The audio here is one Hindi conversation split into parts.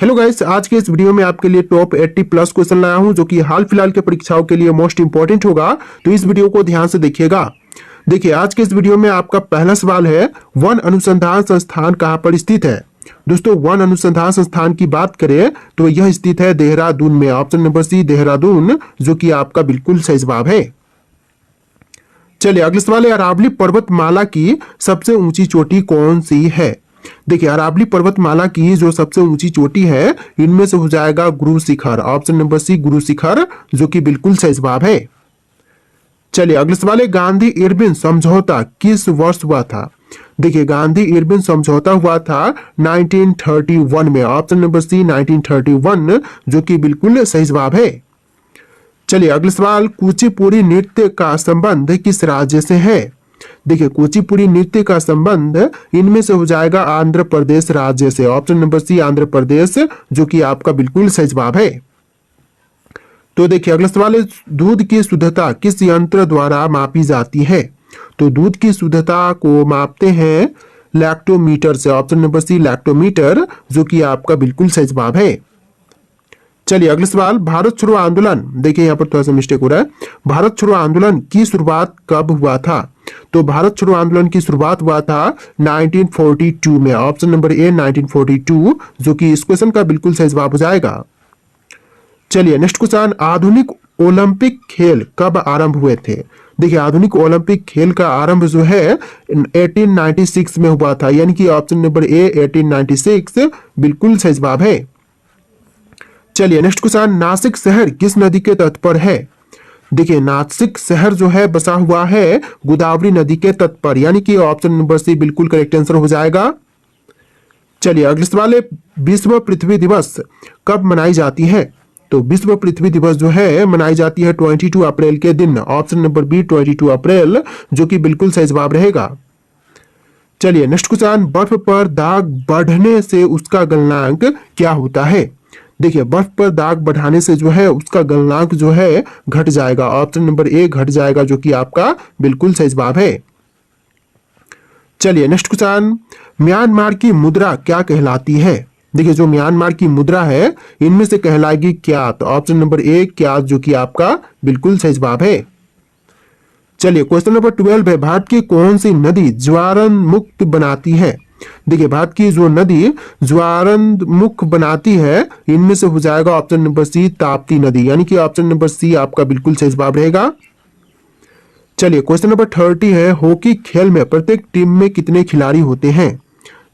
हेलो गाइस, आज के इस वीडियो में आपके लिए टॉप 80 प्लस क्वेश्चन लाया हूं जो कि हाल फिलहाल के परीक्षाओं के लिए मोस्ट इंपॉर्टेंट होगा। तो इस वीडियो को ध्यान से देखिएगा। देखिए, आज के इस वीडियो में आपका पहला सवाल है, वन अनुसंधान संस्थान कहां पर स्थित है। दोस्तों, वन अनुसंधान संस्थान की बात करें तो यह स्थित है देहरादून में। ऑप्शन नंबर सी देहरादून, जो कि आपका बिल्कुल सही जवाब है। चलिए अगले सवाल है, अरावली पर्वतमाला की सबसे ऊंची चोटी कौन सी है। देखिए, अरावली पर्वतमाला की जो सबसे ऊंची चोटी है इनमें से हो जाएगा गुरु शिखर। ऑप्शन नंबर सी गुरु शिखर, जो कि बिल्कुल सही जवाब है। चलिए अगले सवाल है, गांधी इरविन समझौता किस वर्ष हुआ था। देखिए, गांधी इरविन समझौता हुआ था 1931 में। ऑप्शन नंबर सी 1931, जो कि बिल्कुल सही जवाब है। चलिए अगले सवाल, कुचिपुड़ी नृत्य का संबंध किस राज्य से है। देखिए, कुचिपुड़ी नृत्य का संबंध इनमें से हो जाएगा आंध्र प्रदेश राज्य से। ऑप्शन नंबर सी आंध्र प्रदेश, जो कि आपका बिल्कुल सही जवाब है। तो देखिए अगला सवाल है, दूध की शुद्धता किस यंत्र द्वारा मापी जाती है। तो दूध की शुद्धता को मापते हैं लैक्टोमीटर से। ऑप्शन नंबर सी लैक्टोमीटर, जो कि आपका बिल्कुल सही जवाब है। चलिए अगले सवाल, भारत छोड़ो आंदोलन। देखिए यहाँ पर थोड़ा सा मिस्टेक हो रहा है। भारत छोड़ो आंदोलन की शुरुआत कब हुआ था। तो भारत छोड़ो आंदोलन की शुरुआत हुआ था 1942 में। ऑप्शन नंबर ए 1942, जो कि इस क्वेश्चन का बिल्कुल सही जवाब हो जाएगा। चलिए नेक्स्ट क्वेश्चन, आधुनिक ओलंपिक खेल कब आरंभ हुए थे। देखिए, आधुनिक ओलंपिक खेल का आरंभ जो है 1896 में हुआ था, यानी कि ऑप्शन नंबर ए 1896 बिल्कुल सही जवाब है। चलिए नेक्स्ट क्वेश्चन, नासिक शहर किस नदी के तट पर है। देखिए, नासिक शहर जो है बसा हुआ है गोदावरी नदी के तट पर, यानी कि ऑप्शन नंबर सी बिल्कुल करेक्ट आंसर हो जाएगा। चलिए अगले सवाल है, विश्व पृथ्वी दिवस कब मनाई जाती है। तो विश्व पृथ्वी दिवस जो है मनाई जाती है 22 अप्रैल के दिन। ऑप्शन नंबर बी 22 अप्रैल, जो कि बिल्कुल सही जवाब रहेगा। चलिए नेक्स्ट क्वेश्चन, बर्फ पर दाग बढ़ने से उसका गलनांक क्या होता है। देखिए, बर्फ पर दाग बढ़ाने से जो है उसका गलनांक जो है घट जाएगा। ऑप्शन नंबर ए घट जाएगा, जो कि आपका बिल्कुल सही जवाब है। चलिए नेक्स्ट क्वेश्चन, म्यांमार की मुद्रा क्या कहलाती है। देखिए, जो म्यांमार की मुद्रा है इनमें से कहलाएगी क्या। तो ऑप्शन नंबर ए क्या, जो कि आपका बिल्कुल सही जवाब है। चलिए क्वेश्चन नंबर 12 है, भारत की कौन सी नदी ज्वारन मुक्त बनाती है। देखिए, भारत की जो नदी ज्वारन मुक्त बनाती है इनमें से हो जाएगा ऑप्शन नंबर सी ताप्ती नदी, यानी कि ऑप्शन नंबर सी आपका बिल्कुल सही जवाब रहेगा। चलिए क्वेश्चन नंबर 30 है, हॉकी खेल में प्रत्येक टीम में कितने खिलाड़ी होते हैं।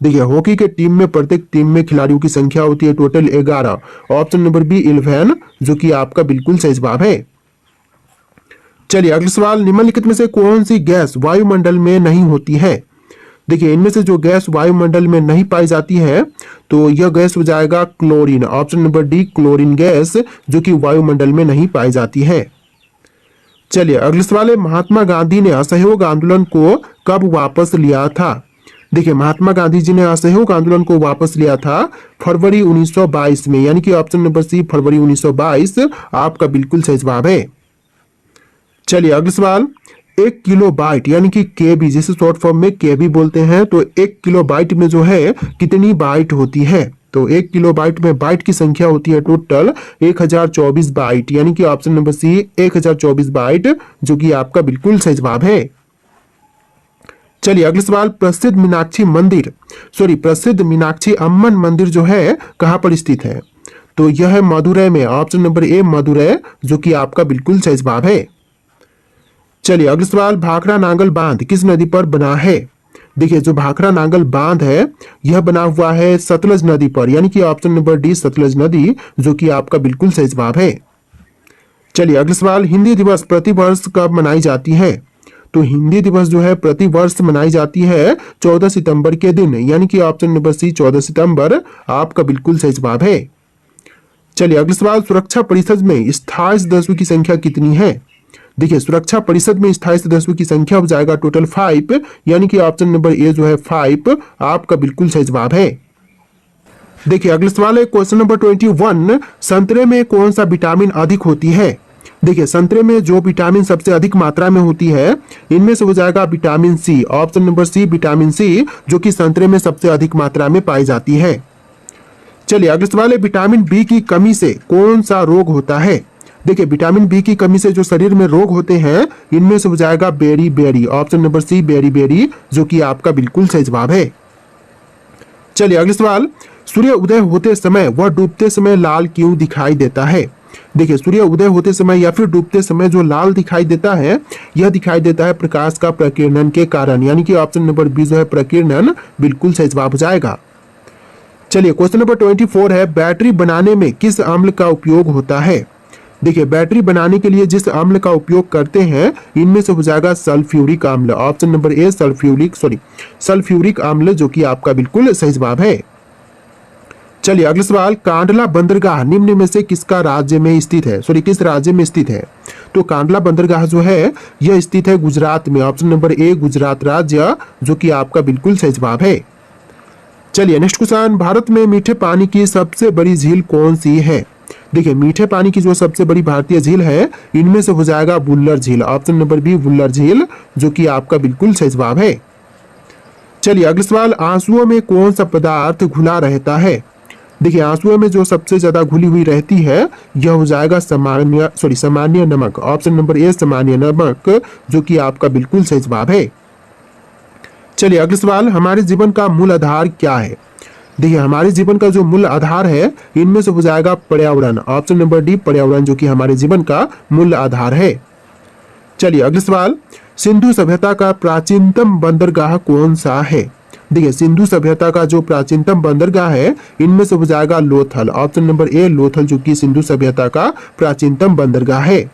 देखिए, हॉकी के टीम में प्रत्येक टीम में खिलाड़ियों की संख्या होती है टोटल 11। ऑप्शन नंबर बी 11, जो कि आपका बिल्कुल सही जवाब है। चलिए अगला सवाल, निम्नलिखित में से कौन सी गैस वायुमंडल में नहीं होती है। देखिए, इनमें से जो गैस वायुमंडल में नहीं पाई जाती है तो यह गैस हो जाएगा chlorine. Option number D chlorine gas, जो कि वायुमंडल में नहीं पाई जाती है। चलिए अगले सवाल है, महात्मा गांधी ने असहयोग आंदोलन को कब वापस लिया था। देखिए, महात्मा गांधी जी ने असहयोग आंदोलन को वापस लिया था फरवरी 1922 में, यानी कि ऑप्शन नंबर सी फरवरी 1922 आपका बिल्कुल सही जवाब है। चलिए अगले सवाल, 1 किलो बाइट यानी कि केबी, जिसे शॉर्ट फॉर्म में केबी बोलते हैं, तो 1 किलो बाइट में जो है कितनी बाइट होती है। तो 1 किलो बाइट में बाइट की संख्या होती है टोटल 1024 बाइट, यानी कि ऑप्शन नंबर सी 1024 बाइट, जो कि आपका बिल्कुल सही जवाब है। चलिए अगले सवाल, प्रसिद्ध मीनाक्षी अम्मन मंदिर जो है कहां पर स्थित है। तो यह है मदुरै में। ऑप्शन नंबर ए मदुरै, जो कि आपका बिल्कुल सही जवाब है। चलिए अगले सवाल, भाखड़ा नांगल बांध किस नदी पर बना है। देखिए, जो भाखड़ा नांगल बांध है यह बना हुआ है सतलज नदी पर, यानी कि ऑप्शन नंबर डी सतलज नदी, जो कि आपका बिल्कुल सही जवाब है। चलिए अगले सवाल, हिंदी दिवस प्रतिवर्ष कब मनाई जाती है। तो हिंदी दिवस जो है प्रतिवर्ष मनाई जाती है 14 सितंबर के दिन, यानी कि ऑप्शन नंबर सी 14 सितंबर आपका बिल्कुल सही जवाब है। चलिए अगले सवाल, सुरक्षा परिषद में स्थायी सदस्यों की संख्या कितनी है। देखिए, सुरक्षा परिषद में स्थायी सदस्यों की संख्या हो जाएगा टोटल 5, यानी कि ऑप्शन नंबर ए जो है 5 आपका बिल्कुल सही जवाब है। देखिए अगले सवाल है क्वेश्चन नंबर 21, संतरे में कौन सा विटामिन अधिक होती है। देखिए, संतरे में जो विटामिन सबसे अधिक मात्रा में होती है इनमें से हो जाएगा vitamin C. Option number C vitamin C, जो कि संतरे में सबसे अधिक मात्रा में पाई जाती है। चलिए अगला सवाल है, विटामिन बी की कमी से कौन सा रोग होता है? देखिए विटामिन बी की कमी से जो शरीर में रोग होते हैं इनमें से हो जाएगा beriberi, option number C beriberi, जो कि आपका बिल्कुल सही जवाब है। चलिए अगला सवाल, सूर्य उदय होते समय व डूबते समय लाल क्यों दिखाई देता है? देखिए सूर्य उदय होते समय या फिर डूबते समय जो लाल दिखाई देता है यह दिखाई देता है प्रकाश का प्रकीर्णन के कारण, यानी कि ऑप्शन नंबर बी जो है प्रकीर्णन बिल्कुल सही जवाब हो जाएगा। चलिए क्वेश्चन नंबर 24 है, बैटरी बनाने में किस अम्ल का उपयोग होता है? देखिए बैटरी बनाने के लिए जिस अम्ल का उपयोग करते हैं इनमें से हो जाएगा सल्फ्यूरिक अम्ल, ऑप्शन नंबर ए सल्फ्यूरिक अम्ल, जो कि आपका बिल्कुल सही जवाब है। चलिए अगला सवाल, कांडला बंदरगाह निम्न में से किसका राज्य में स्थित है? किस राज्य में स्थित है? तो कांडला बंदरगाह जो है यह स्थित है गुजरात में, ऑप्शन नंबर ए गुजरात राज्य, जो कि आपका बिल्कुल सही जवाब है। चलिए नेक्स्ट क्वेश्चन, भारत में मीठे पानी की सबसे बड़ी झील कौन सी है? देखिए मीठे पानी की जो सबसे बड़ी भारतीय झील है इनमें से हो जाएगा बुल्लर झील, ऑप्शन नंबर बी बुल्लर झील, जो कि आपका बिल्कुल सही जवाब है। चलिए अगला सवाल, आंसुओं में कौन सा पदार्थ घुला रहता है? देखिए आंसुओं में जो सबसे ज्यादा घुली हुई रहती है यह हो जाएगा सामान्य नमक, ऑप्शन नंबर ए सामान्य नमक, जो कि आपका बिल्कुल सही जवाब है। चलिए अगला सवाल, हमारे जीवन का मूल आधार क्या है? देखिए हमारे जीवन का जो मूल आधार है इनमें से हो जाएगा पर्यावरण, ऑप्शन नंबर डी पर्यावरण, जो कि हमारे जीवन का मूल आधार है। चलिए अगला सवाल, सिंधु सभ्यता का प्राचीनतम बंदरगाह कौन सा है? देखिए सिंधु सभ्यता का जो प्राचीनतम बंदरगाह है इनमें से हो जाएगा लोथल, ऑप्शन नंबर ए लोथल, जो कि सिंधु सभ्यता का प्राचीनतम बंदरगाह है।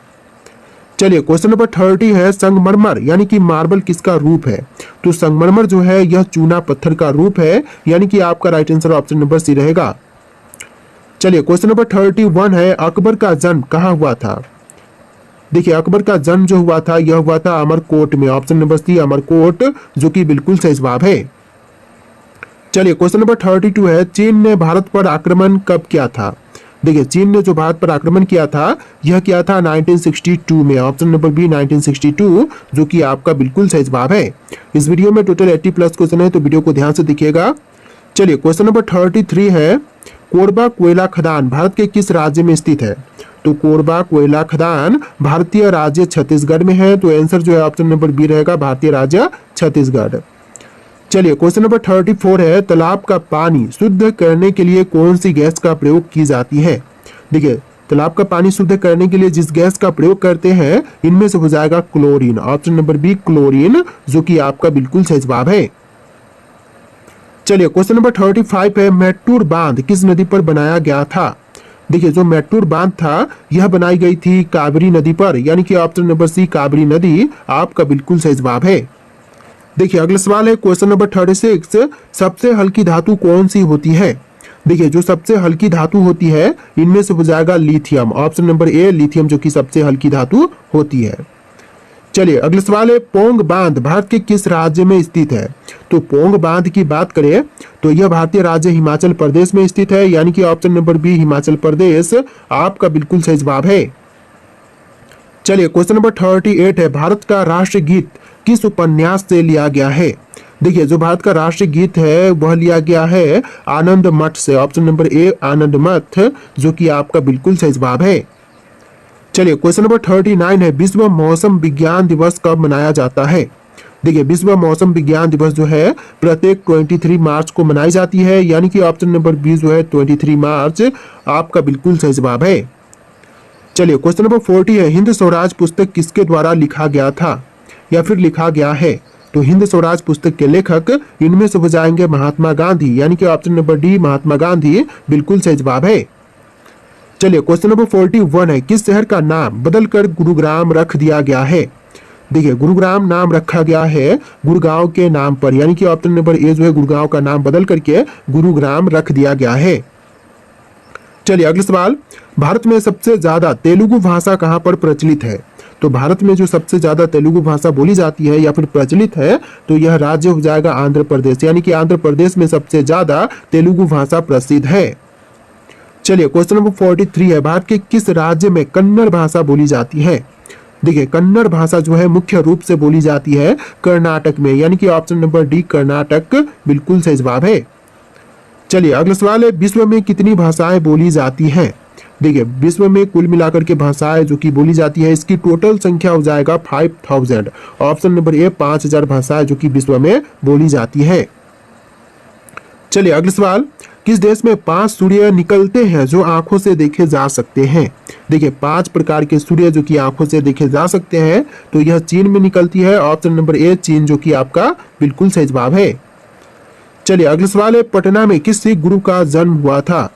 चलिए क्वेश्चन नंबर 30 है, संगमरमर यानी कि मार्बल किसका रूप है? तो संगमरमर जो है यह चूना पत्थर का रूप है, यानी कि आपका right answer option number C रहेगा। चलिए क्वेश्चन नंबर 31 है, अकबर का जन्म कहाँ हुआ था? देखिए अकबर का जन्म जो हुआ था यह हुआ था अमरकोट में, ऑप्शन नंबर सी अमरकोट, जो कि बिल्कुल सही जवाब है। चलिए क्वेश्चन नंबर 32 है, चीन ने भारत पर आक्रमण कब किया था? देखिए चीन ने जो भारत पर आक्रमण किया था यह किया था 1962 में, ऑप्शन नंबर बी 1962, जो कि आपका बिल्कुल सही जवाब है। इस वीडियो में टोटल 80 प्लस क्वेश्चन है, तो वीडियो को ध्यान से देखिएगा। चलिए क्वेश्चन नंबर 33 है, कोरबा कोयला खदान भारत के किस राज्य में स्थित है? तो कोरबा कोयला खदान भारतीय राज्य छत्तीसगढ़ में है, तो आंसर जो है ऑप्शन नंबर बी रहेगा, भारतीय राज्य छत्तीसगढ़। चलिए क्वेश्चन नंबर 34 है, तालाब का पानी शुद्ध करने के लिए कौन सी गैस का प्रयोग की जाती है? देखिए तालाब का पानी शुद्ध करने के लिए जिस गैस का प्रयोग करते हैं इनमें से हो जाएगा chlorine, option number B chlorine, जो कि आपका बिल्कुल सही जवाब है। चलिए क्वेश्चन नंबर 35 है, मैटूर बांध किस नदी पर बनाया गया था? देखिए जो मैटूर बांध था यह बनाई गई थी कावेरी नदी पर, यानी कि ऑप्शन नंबर सी कावेरी नदी आपका बिल्कुल सही जवाब है। देखिए अगला सवाल है क्वेश्चन नंबर 36, सबसे हल्की धातु कौन सी होती है? देखिए जो सबसे हल्की धातु होती है इनमें से हो जाएगा लिथियम, ऑप्शन नंबर ए लिथियम, जो कि सबसे हल्की धातु होती है। चलिए अगला सवाल है, पोंग बांध भारत के किस राज्य में स्थित है? तो पोंग बांध की बात करें तो यह भारतीय राज्य हिमाचल प्रदेश में स्थित है, यानी कि option number B Himachal Pradesh आपका बिल्कुल सही जवाब है। चलिए क्वेश्चन नंबर 38 है, भारत का राष्ट्रीय गीत किस उपन्यास से लिया गया है? देखिए जो भारत का राष्ट्रीय गीत है वह लिया गया है आनंद मठ से, ऑप्शन नंबर ए आनंद मठ, जो कि आपका बिल्कुल सही जवाब है। चलिए क्वेश्चन नंबर 39 है, विश्व मौसम विज्ञान दिवस कब मनाया जाता है? देखिए विश्व मौसम विज्ञान दिवस जो है प्रत्येक 23 मार्च को मनाई जाती है, यानी कि ऑप्शन नंबर बी जो है 23 मार्च आपका बिल्कुल सही जवाब है। चलिए क्वेश्चन नंबर 40 है, हिंद स्वराज पुस्तक किसके द्वारा लिखा गया था या फिर लिखा गया है? तो हिंद स्वराज पुस्तक के लेखक इनमें से हो जाएंगे महात्मा गांधी, यानी कि option number D Mahatma Gandhi बिल्कुल सही जवाब है। चलिए क्वेश्चन नंबर 41 है, किस शहर का नाम बदलकर गुरुग्राम रख दिया गया है? देखिए गुरुग्राम नाम रखा गया है गुड़गांव के नाम पर, यानी कि ऑप्शन नंबर ए जो है गुड़गांव का नाम बदल करके गुरुग्राम रख दिया गया है। चलिए अगला सवाल, भारत में सबसे ज्यादा तेलुगु भाषा कहाँ पर प्रचलित है? तो भारत में जो सबसे ज्यादा तेलुगु भाषा बोली जाती है या फिर प्रचलित है तो यह राज्य हो जाएगा आंध्र प्रदेश, यानी कि आंध्र प्रदेश में सबसे ज्यादा तेलुगु भाषा प्रसिद्ध है। चलिए क्वेश्चन नंबर 43 है, भारत के किस राज्य में कन्नड़ भाषा बोली जाती है? देखिए कन्नड़ भाषा जो है मुख्य रूप से बोली जाती है कर्नाटक में, यानी कि ऑप्शन नंबर डी कर्नाटक बिल्कुल सही जवाब है। चलिए अगला सवाल है, विश्व में कितनी भाषाएं बोली जाती हैं? देखिए विश्व में कुल मिलाकर के भाषाएं जो कि बोली जाती है, इसकी टोटल संख्या हो जाएगा 5000। ऑप्शन नंबर ए 5000 भाषाएं जो कि विश्व में बोली जाती है। चलिए अगला सवाल, किस देश में 5 सूर्य निकलते हैं जो आंखों से देखे जा सकते हैं? देखिए 5 प्रकार के सूर्य जो कि आंखों से देखे जा सकते हैं, तो यह चीन में निकलती है। ऑप्शन नंबर ए चीन जो कि आपका बिल्कुल सही जवाब है। चलिए अगला सवाल है, पटना में किस सिख गुरु का जन्म हुआ था?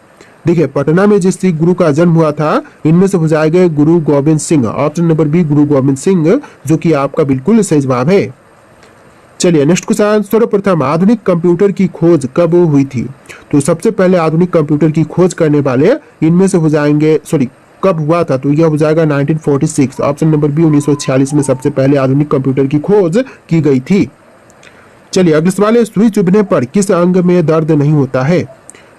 देखिए पटना में जिस सिख गुरु का जन्म हुआ था, इनमें से हो जाएगा Guru Gobind Singh. Option number B Guru Gobind Singh जो कि आपका बिल्कुल सही जवाब है। चलिए नेक्स्ट क्वेश्चन, सर्वप्रथम आधुनिक कंप्यूटर की खोज कब हुई थी? तो सबसे पहले आधुनिक कंप्यूटर की खोज करने वाले इनमें से हो जाएंगे, कब हुआ था? तो यह हो जाएगा 1946। ऑप्शन नंबर बी 1946 में सबसे पहले आधुनिक कंप्यूटर की खोज की गई थी। चलिए अगले सवाल है, सुई चुभने पर किस अंग में दर्द नहीं होता है?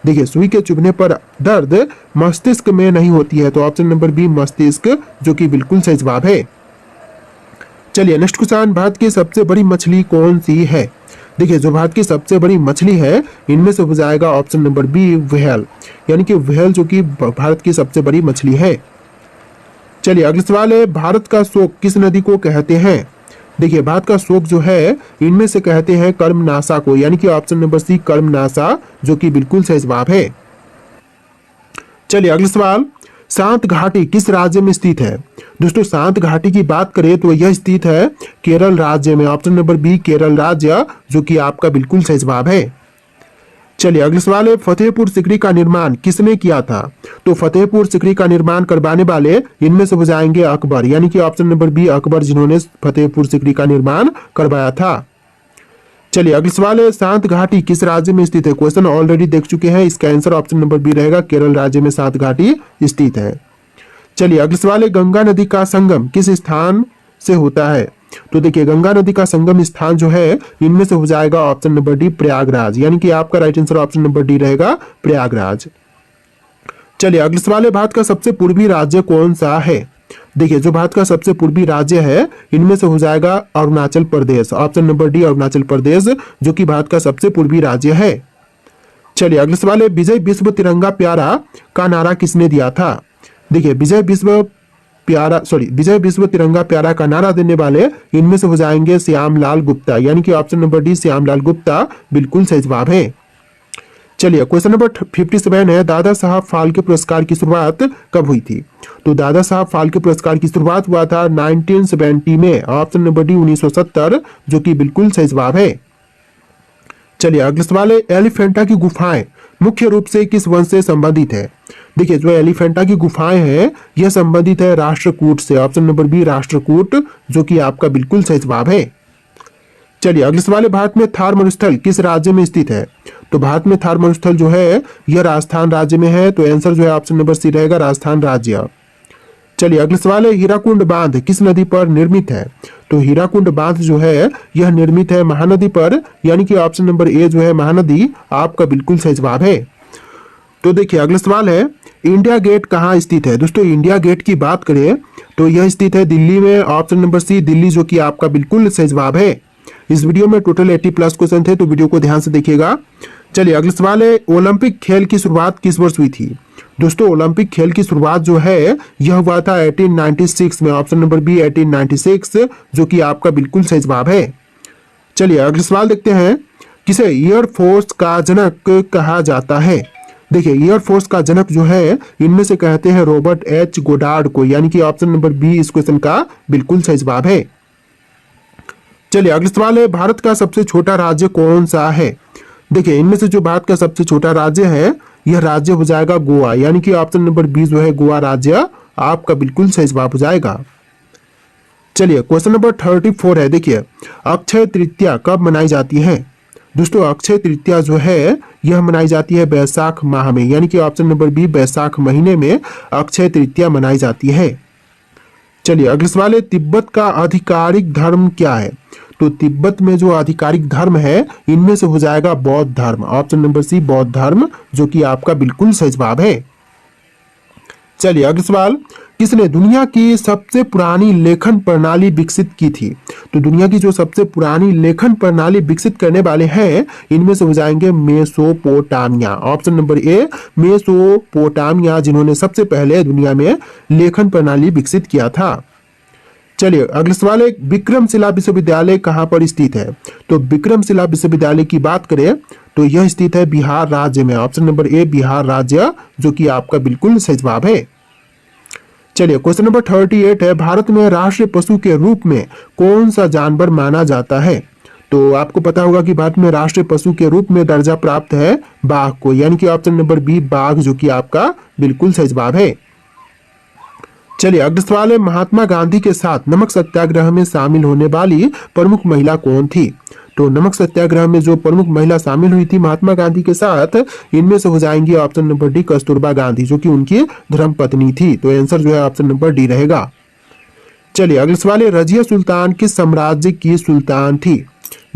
देखिए सुई के चुभने पर दर्द मस्तिष्क में नहीं होती है, तो ऑप्शन नंबर बी मस्तिष्क जो कि बिल्कुल सही जवाब है। चलिए नेक्स्ट क्वेश्चन, भारत की सबसे बड़ी मछली कौन सी है? देखिए जो भारत की सबसे बड़ी मछली है, इनमें से हो जाएगा ऑप्शन नंबर बी व्हेल, यानी कि व्हेल जो कि भारत की सबसे बड़ी मछली है। चलिए अगला सवाल है, भारत का शोक किस नदी को कहते हैं? देखिए भारत का शोक जो है, इनमें से कहते हैं कर्मनाशा को, यानी कि ऑप्शन नंबर सी कर्मनाशा जो कि बिल्कुल सही जवाब है। चलिए अगला सवाल, शांत घाटी किस राज्य में स्थित है? दोस्तों शांत घाटी की बात करें तो यह स्थित है केरल राज्य में। ऑप्शन नंबर बी केरल राज्य जो कि आपका बिल्कुल सही जवाब है। चलिए अगला सवाल है, फतेहपुर सिकरी का निर्माण किसने किया था? तो फतेहपुर सिकरी का निर्माण करवाने वाले इनमें से हो जाएंगे अकबर, यानी कि ऑप्शन नंबर बी अकबर जिन्होंने फतेहपुर सिकरी का निर्माण करवाया था। चलिए अगला सवाल है, शांत घाटी किस राज्य में स्थित है? क्वेश्चन ऑलरेडी देख चुके हैं, इसका आंसर ऑप्शन नंबर बी रहेगा, केरल राज्य में शांत घाटी स्थित है। चलिए अगला सवाल है, गंगा नदी का संगम किस स्थान से होता है? तो देखिए गंगा नदी का संगम स्थान जो है, इनमें से हो जाएगा ऑप्शन नंबर डी प्रयागराज, यानी कि आपका right answer option number D रहेगा प्रयागराज। चलिए अगला सवाल है, भारत का सबसे पूर्वी राज्य कौन सा है? देखिए जो भारत का सबसे पूर्वी राज्य है, इनमें से हो जाएगा Arunachal Pradesh. Option number D Arunachal Pradesh जो कि भारत का सबसे पूर्वी राज्य है। चलिए अगला सवाल है, विजय विश्व तिरंगा प्यारा का नारा किसने दिया था? देखिए विजय विश्व तिरंगा प्यारा का नारा देने वाले इनमें से हो जाएंगे श्यामलाल गुप्ता, यानी कि option number D Shyamlal Gupta बिल्कुल सही जवाब है। चलिए क्वेश्चन नंबर 57 है, दादा साहब फाल्के पुरस्कार की शुरुआत कब हुई थी? तो दादा साहब फाल्के पुरस्कार की शुरुआत हुआ था 1970 में। ऑप्शन नंबर डी 1970 जो कि बिल्कुल सही जवाब है। चलिए अगला सवाल है, एलिफेंटा की गुफाएं मुख्य रूप से किस वंश से संबंधित है? देखिए जो एलिफेंटा की गुफाएं हैं, यह संबंधित है राष्ट्रकूट से। ऑप्शन नंबर बी राष्ट्रकूट जो कि आपका बिल्कुल सही जवाब है। चलिए अगले सवाल है, भारत में थार मरुस्थल किस राज्य में स्थित है? तो भारत में थार मरुस्थल जो है, यह राजस्थान राज्य में है, तो आंसर जो है ऑप्शन नंबर सी रहेगा राजस्थान राज्य। चलिए अगला सवाल है, हीराकुंड बांध किस नदी पर निर्मित है? तो हीराकुंड बांध जो है, यह निर्मित है महानदी पर, यानी कि ऑप्शन नंबर ए जो है महानदी आपका बिल्कुल सही जवाब है। तो देखिए अगला सवाल है, इंडिया गेट कहाँ स्थित है? दोस्तों इंडिया गेट की बात करें तो यह स्थित है दिल्ली में। ऑप्शन नंबर सी दिल्ली जो कि आपका बिल्कुल सही जवाब है। इस वीडियो में टोटल 80+ क्वेश्चन थे, तो वीडियो को ध्यान से देखिएगा। चलिए अगला सवाल है, ओलंपिक खेल की शुरुआत किस वर्ष हुई थी? दोस्तों ओलंपिक खेल की शुरुआत जो है, यह हुआ था 1896 में। ऑप्शन नंबर बी 1896 जो कि आपका बिल्कुल सही जवाब है। चलिए अगला सवाल देखते हैं, किसे एयरफोर्स का जनक कहा जाता है? देखिए एयरफोर्स का जनक जो है, इनमें से कहते हैं रॉबर्ट एच गोडार्ड को, यानी कि ऑप्शन नंबर बी इस क्वेश्चन का बिल्कुल सही जवाब है। चलिए अगला सवाल है, भारत का सबसे छोटा राज्य कौन सा है? देखिए इनमें से जो भारत का सबसे छोटा राज्य है, यह राज्य हो जाएगा गोवा, यानी कि ऑप्शन नंबर बी जो है गोवा राज्य आपका बिल्कुल सही जवाब हो जाएगा। चलिए क्वेश्चन नंबर 34 है, देखिए अक्षय तृतीया कब मनाई जाती है? दोस्तों अक्षय तृतीया जो है, यह मनाई जाती है बैसाख माह में, यानी कि ऑप्शन नंबर बी बैसाख महीने में अक्षय तृतीया मनाई जाती है। चलिए अगला सवाल है, तिब्बत का आधिकारिक धर्म क्या है? तो तिब्बत में जो आधिकारिक धर्म है, इनमें से हो जाएगा बौद्ध धर्म। ऑप्शन नंबर सी बौद्ध धर्म जो कि आपका बिल्कुल सही जवाब है। चलिए अगला सवाल, किसने दुनिया की सबसे पुरानी लेखन प्रणाली विकसित की थी? तो दुनिया की जो सबसे पुरानी लेखन प्रणाली विकसित करने वाले हैं, इनमें से हो जाएंगे मेसोपोटामिया। ऑप्शन नंबर ए मेसोपोटामिया, जिन्होंने सबसे पहले दुनिया में लेखन प्रणाली विकसित किया था। चलिए अगला सवाल है, विक्रमशिला विश्वविद्यालय कहाँ पर स्थित है? तो विक्रमशिला विश्वविद्यालय की बात करें तो यह स्थित है बिहार राज्य में। ऑप्शन नंबर ए बिहार राज्य, जो कि आपका बिल्कुल सही जवाब है। चलिए क्वेश्चन नंबर 38 है, भारत में राष्ट्रीय पशु के रूप में कौन सा जानवर माना जाता है? तो आपको पता होगा कि भारत में राष्ट्रीय पशु के रूप में दर्जा प्राप्त है बाघ को, यानी कि ऑप्शन नंबर बी बाघ, जो कि आपका बिल्कुल सही जवाब है। चलिए अगला सवाल है, महात्मा गांधी के साथ नमक सत्याग्रह में शामिल होने वाली प्रमुख महिला कौन थी? तो नमक सत्याग्रह में जो प्रमुख महिला शामिल हुई थी महात्मा गांधी के साथ, इनमें से हो जाएंगी option number D Kasturba Gandhi, जो कि उनकी धर्मपत्नी थी। तो आंसर जो है ऑप्शन नंबर डी रहेगा। चलिए अगला सवाल है, रजिया सुल्तान किस साम्राज्य की सुल्तान थी?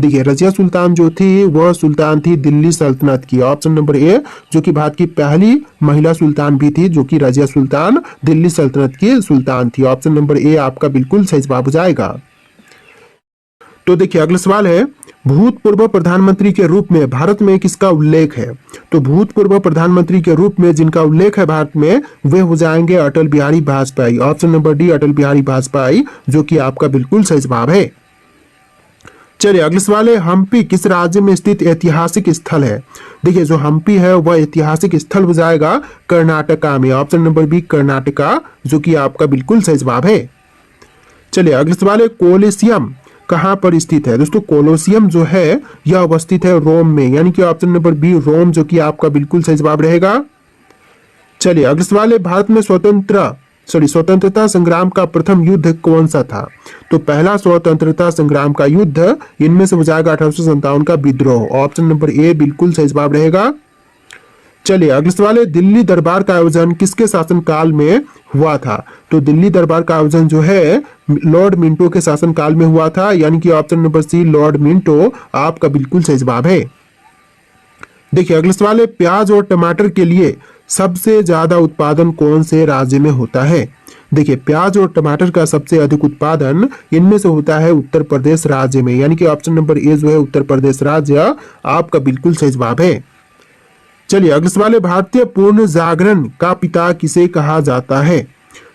देखिए रजिया सुल्तान जो थी वह सुल्तान थी दिल्ली सल्तनत की। ऑप्शन नंबर ए, जो कि भारत की पहली महिला सुल्तान भी थी, जो कि रजिया सुल्तान दिल्ली सल्तनत की सुल्तान थी। ऑप्शन नंबर ए आपका बिल्कुल सही जवाब हो जाएगा। तो देखिए अगला सवाल है, भूतपूर्व प्रधानमंत्री के रूप में भारत में किसका उल्लेख है? तो भूतपूर्व प्रधानमंत्री के रूप में जिनका उल्लेख है भारत में, वे हो जाएंगे Atal Bihari Vajpayee. Option number D Atal Bihari Vajpayee, जो कि आपका बिल्कुल सही जवाब है। चलिए अगला सवाल है, हम्पी किस राज्य में स्थित ऐतिहासिक स्थल है? देखिए जो हम्पी है वह ऐतिहासिक स्थल हो जाएगा कर्नाटका में। ऑप्शन नंबर बी कर्नाटका, जो कि आपका बिल्कुल सही जवाब है। चलिए अगला सवाल है, कोलिसियम कहाँ पर स्थित है? दोस्तों कोलोसियम जो है यह अवस्थित है रोम में, यानी कि ऑप्शन नंबर बी रोम, जो कि आपका बिल्कुल सही जवाब रहेगा। चलिए अगला सवाल है, भारत में स्वतंत्रता संग्राम का प्रथम युद्ध कौन सा था? तो पहला स्वतंत्रता संग्राम का युद्ध इनमें से हो जाएगा 1857 का विद्रोह। ऑप्शन नंबर ए बिल्कुल सही जवाब रहेगा। चलिए अगला सवाल है, दिल्ली दरबार का आयोजन किसके शासनकाल में हुआ था? तो दिल्ली दरबार का आयोजन जो है लॉर्ड मिंटो के शासनकाल में हुआ था, यानी कि option number C Lord Minto आपका बिल्कुल सही जवाब है। देखिए अगला सवाल है, प्याज और टमाटर के लिए सबसे ज्यादा उत्पादन कौन से राज्य में होता है? देखिए प्याज और टमाटर का सबसे अधिक उत्पादन इनमें से होता है उत्तर प्रदेश राज्य में, यानी कि ऑप्शन नंबर ए जो है उत्तर प्रदेश राज्य आपका बिल्कुल सही जवाब है। चलिए अगला सवाल है, भारतीय पूर्ण जागरण का पिता किसे कहा जाता है?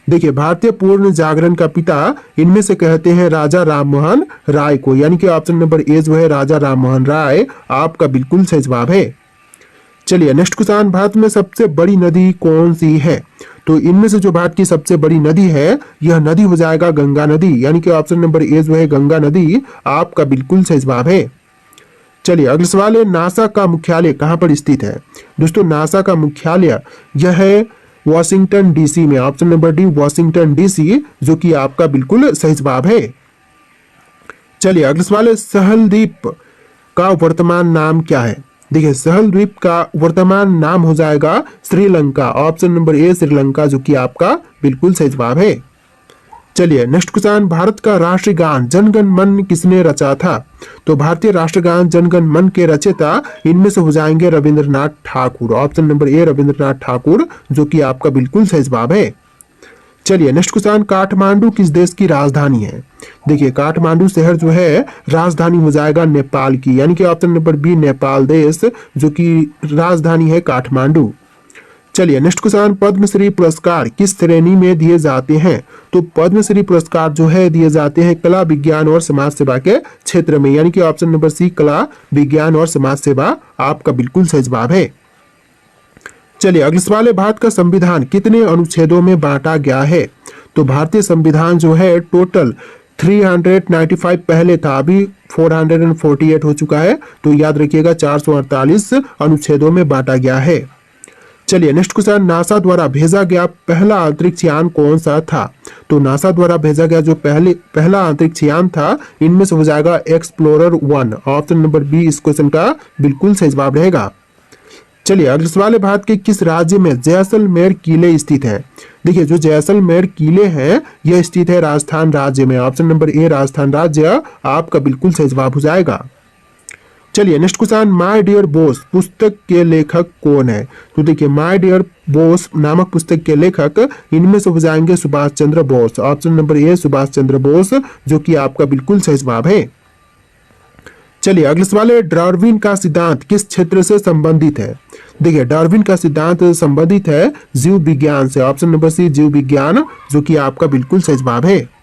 देखिए भारतीय पूर्ण जागरण का पिता इनमें से कहते हैं राजा राममोहन राय को, यानी कि ऑप्शन नंबर ए जो है राजा राममोहन राय आपका बिल्कुल सही जवाब है। चलिए नेक्स्ट क्वेश्चन, भारत में सबसे बड़ी नदी कौन सी है? तो इनमें से जो भारत की सबसे बड़ी नदी है यह नदी हो जाएगा गंगा नदी, यानी कि ऑप्शन नंबर ए जो है गंगा नदी आपका बिल्कुल सही जवाब है। चलिए अगला सवाल है, नासा का मुख्यालय कहाँ पर स्थित है? दोस्तों नासा का मुख्यालय यह है वॉशिंगटन डीसी में। Option number D Washington DC, जो कि आपका बिल्कुल सही जवाब है। चलिए अगला सवाल है, सहलद्वीप का वर्तमान नाम क्या है? देखिए सहलद्वीप का वर्तमान नाम हो जाएगा श्रीलंका। ऑप्शन नंबर ए श्रीलंका, जो कि आपका बिल्कुल सही जवाब है। चलिए नेक्स्ट क्वेश्चन, भारत का राष्ट्रीय गान जनगण मन किसने रचा था? तो भारतीय राष्ट्रगान जनगण मन के रचयिता इनमें से हो जाएंगे रविंद्रनाथ ठाकुर। ऑप्शन नंबर ए रविंद्रनाथ ठाकुर, जो कि आपका बिल्कुल सही जवाब है। चलिए नेक्स्ट क्वेश्चन, काठमांडू किस देश की राजधानी है? देखिए काठमांडू शहर जो है राजधानी हो जाएगा नेपाल की, यानी कि ऑप्शन नंबर बी नेपाल देश, जो कि राजधानी है काठमांडू। चलिए नेक्स्ट क्वेश्चन, पद्मश्री पुरस्कार किस श्रेणी में दिए जाते हैं? तो पद्मश्री पुरस्कार जो है दिए जाते हैं कला विज्ञान और समाज सेवा के क्षेत्र में, यानी कि ऑप्शन नंबर सी कला विज्ञान और समाज सेवा आपका बिल्कुल सही जवाब है। चलिए अगला सवाल है, भारत का संविधान कितने अनुच्छेदों में बांटा गया है? तो भारतीय संविधान जो है टोटल 395 पहले था, अभी 448 हो चुका है, तो याद रखिएगा 448 अनुच्छेदों में बांटा गया है। चलिए नेक्स्ट क्वेश्चन, नासा द्वारा भेजा गया पहला अंतरिक्ष यान कौन सा था? तो नासा द्वारा भेजा गया जो पहला अंतरिक्ष यान था इनमें से हो जाएगा एक्सप्लोरर 1। ऑप्शन नंबर बी इस क्वेश्चन का बिल्कुल सही जवाब रहेगा। चलिए अगला सवाल है, भारत के किस राज्य में जैसलमेर किले स्थित हैं? देखिए जो जैसलमेर किले हैं यह स्थित है राजस्थान राज्य में। ऑप्शन नंबर ए राजस्थान राज्य आपका बिल्कुल सही जवाब हो जाएगा। चलिए next question, my dear boss पुस्तक के लेखक कौन है? तो देखिए माय डियर बॉस नामक पुस्तक के लेखक इनमें से हो जाएंगे Subhash Chandra Bose. Option number A Subhash Chandra Bose, जो कि आपका बिल्कुल सही जवाब है। चलिए अगले सवाल है, डार्विन का सिद्धांत किस क्षेत्र से संबंधित है? देखिए डार्विन का सिद्धांत संबंधित है जीव विज्ञान से। ऑप्शन नंबर सी जीव विज्ञान, जो कि आपका बिल्कुल सही जवाब है।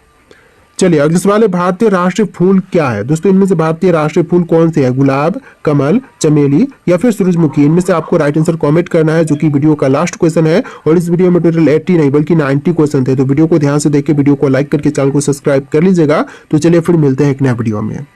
चलिए अगले सवाल है, भारतीय राष्ट्रीय फूल क्या है? दोस्तों इनमें से भारतीय राष्ट्रीय फूल कौन से है? गुलाब, कमल, चमेली या फिर सूरजमुखी? इनमें से आपको राइट आंसर कमेंट करना है, जो कि वीडियो का लास्ट क्वेश्चन है। और इस वीडियो में टोटल 80 नहीं बल्कि 90 क्वेश्चन थे। तो वीडियो को ध्यान से देखिए, वीडियो को लाइक करके चैनल को सब्सक्राइब कर लीजिएगा। तो चलिए फिर मिलते हैं एक नया वीडियो में।